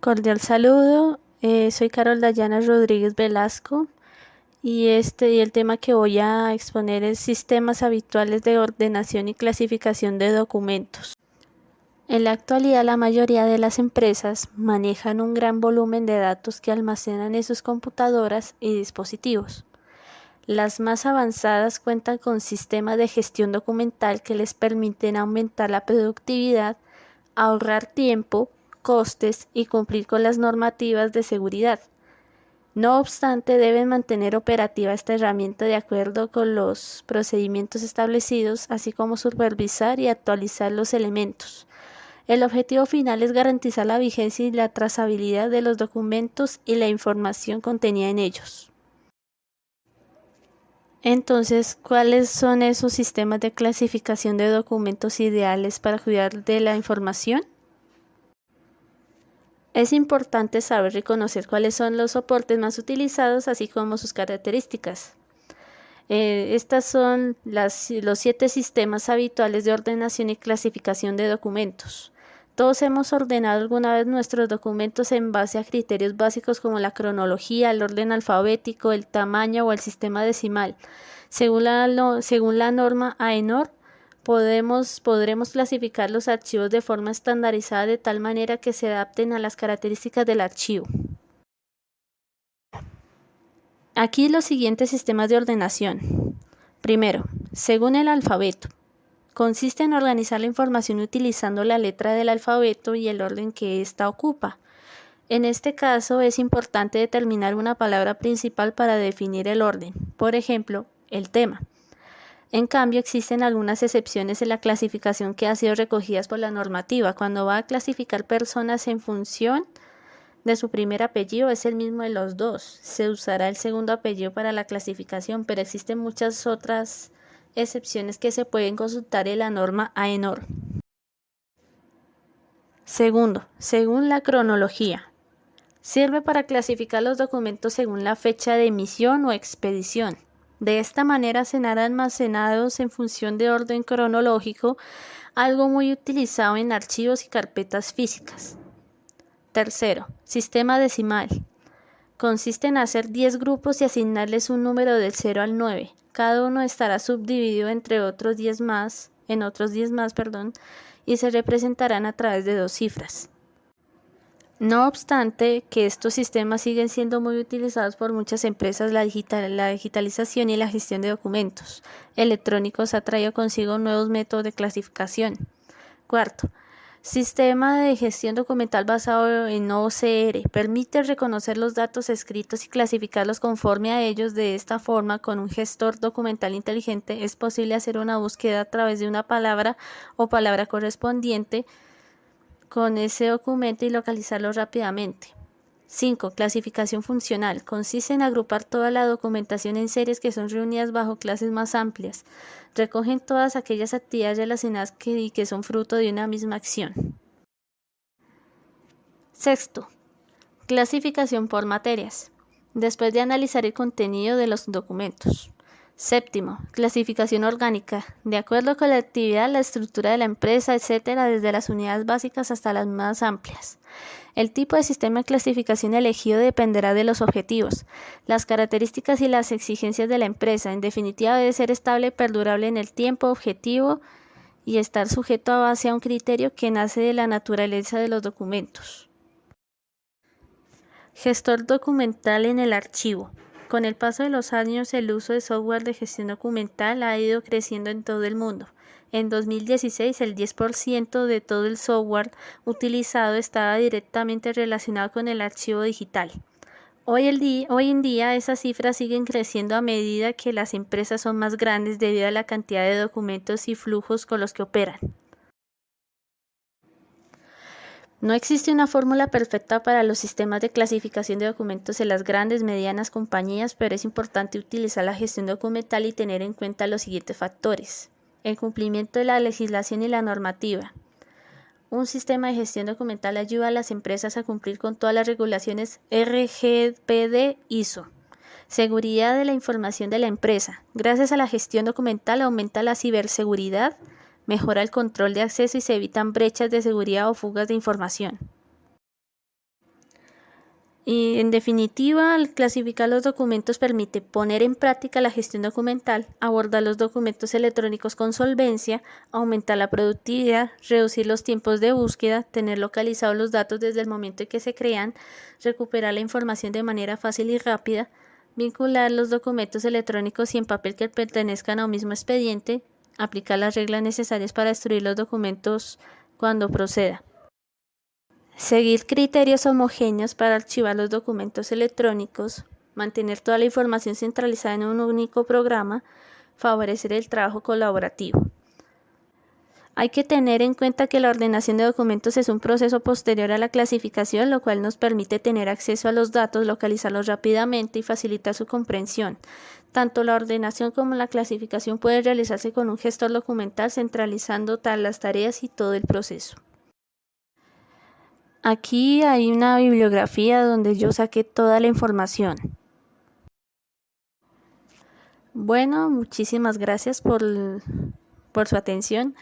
Cordial saludo, soy Carol Dayana Rodríguez Velasco y el tema que voy a exponer es sistemas habituales de ordenación y clasificación de documentos. En la actualidad, la mayoría de las empresas manejan un gran volumen de datos que almacenan en sus computadoras y dispositivos. Las más avanzadas cuentan con sistemas de gestión documental que les permiten aumentar la productividad, ahorrar tiempo, costes y cumplir con las normativas de seguridad. No obstante, deben mantener operativa esta herramienta de acuerdo con los procedimientos establecidos, así como supervisar y actualizar los elementos. El objetivo final es garantizar la vigencia y la trazabilidad de los documentos y la información contenida en ellos. Entonces, ¿cuáles son esos sistemas de clasificación de documentos ideales para cuidar de la información? Es importante saber reconocer cuáles son los soportes más utilizados, así como sus características. Estas son los 7 sistemas habituales de ordenación y clasificación de documentos. Todos hemos ordenado alguna vez nuestros documentos en base a criterios básicos como la cronología, el orden alfabético, el tamaño o el sistema decimal. Según la norma AENOR, podremos clasificar los archivos de forma estandarizada de tal manera que se adapten a las características del archivo. Aquí los siguientes sistemas de ordenación. Primero, según el alfabeto. Consiste en organizar la información utilizando la letra del alfabeto y el orden que ésta ocupa. En este caso es importante determinar una palabra principal para definir el orden, por ejemplo, el tema. En cambio, existen algunas excepciones en la clasificación que han sido recogidas por la normativa. Cuando va a clasificar personas en función de su primer apellido, es el mismo de los dos. Se usará el segundo apellido para la clasificación, pero existen muchas otras excepciones que se pueden consultar en la norma AENOR. Segundo, según la cronología. Sirve para clasificar los documentos según la fecha de emisión o expedición. De esta manera serán almacenados en función de orden cronológico, algo muy utilizado en archivos y carpetas físicas. Tercero, sistema decimal. Consiste en hacer 10 grupos y asignarles un número del 0 al 9. Cada uno estará subdividido en otros 10 más, y se representarán a través de 2 cifras. No obstante que estos sistemas siguen siendo muy utilizados por muchas empresas, la digitalización y la gestión de documentos electrónicos ha traído consigo nuevos métodos de clasificación. Cuarto, sistema de gestión documental basado en OCR. Permite reconocer los datos escritos y clasificarlos conforme a ellos. De esta forma, con un gestor documental inteligente es posible hacer una búsqueda a través de una palabra o palabra correspondiente con ese documento y localizarlo rápidamente. 5. Clasificación funcional. Consiste en agrupar toda la documentación en series que son reunidas bajo clases más amplias. Recogen todas aquellas actividades relacionadas que son fruto de una misma acción. Sexto. Clasificación por materias. Después de analizar el contenido de los documentos. Séptimo, clasificación orgánica, de acuerdo con la actividad, la estructura de la empresa, etc., desde las unidades básicas hasta las más amplias. El tipo de sistema de clasificación elegido dependerá de los objetivos, las características y las exigencias de la empresa. En definitiva, debe ser estable, perdurable en el tiempo, objetivo y estar sujeto a base a un criterio que nace de la naturaleza de los documentos. Gestor documental en el archivo. Con el paso de los años, el uso de software de gestión documental ha ido creciendo en todo el mundo. En 2016, el 10% de todo el software utilizado estaba directamente relacionado con el archivo digital. Hoy en día, esas cifras siguen creciendo a medida que las empresas son más grandes debido a la cantidad de documentos y flujos con los que operan. No existe una fórmula perfecta para los sistemas de clasificación de documentos en las grandes, medianas compañías, pero es importante utilizar la gestión documental y tener en cuenta los siguientes factores. El cumplimiento de la legislación y la normativa. Un sistema de gestión documental ayuda a las empresas a cumplir con todas las regulaciones RGPD ISO. Seguridad de la información de la empresa. Gracias a la gestión documental aumenta la ciberseguridad, mejora el control de acceso y se evitan brechas de seguridad o fugas de información. Y en definitiva, al clasificar los documentos permite poner en práctica la gestión documental, abordar los documentos electrónicos con solvencia, aumentar la productividad, reducir los tiempos de búsqueda, tener localizados los datos desde el momento en que se crean, recuperar la información de manera fácil y rápida, vincular los documentos electrónicos y en papel que pertenezcan a un mismo expediente, aplicar las reglas necesarias para destruir los documentos cuando proceda. Seguir criterios homogéneos para archivar los documentos electrónicos, mantener toda la información centralizada en un único programa, favorecer el trabajo colaborativo. Hay que tener en cuenta que la ordenación de documentos es un proceso posterior a la clasificación, lo cual nos permite tener acceso a los datos, localizarlos rápidamente y facilitar su comprensión. Tanto la ordenación como la clasificación puede realizarse con un gestor documental centralizando las tareas y todo el proceso. Aquí hay una bibliografía donde yo saqué toda la información. Bueno, muchísimas gracias por su atención.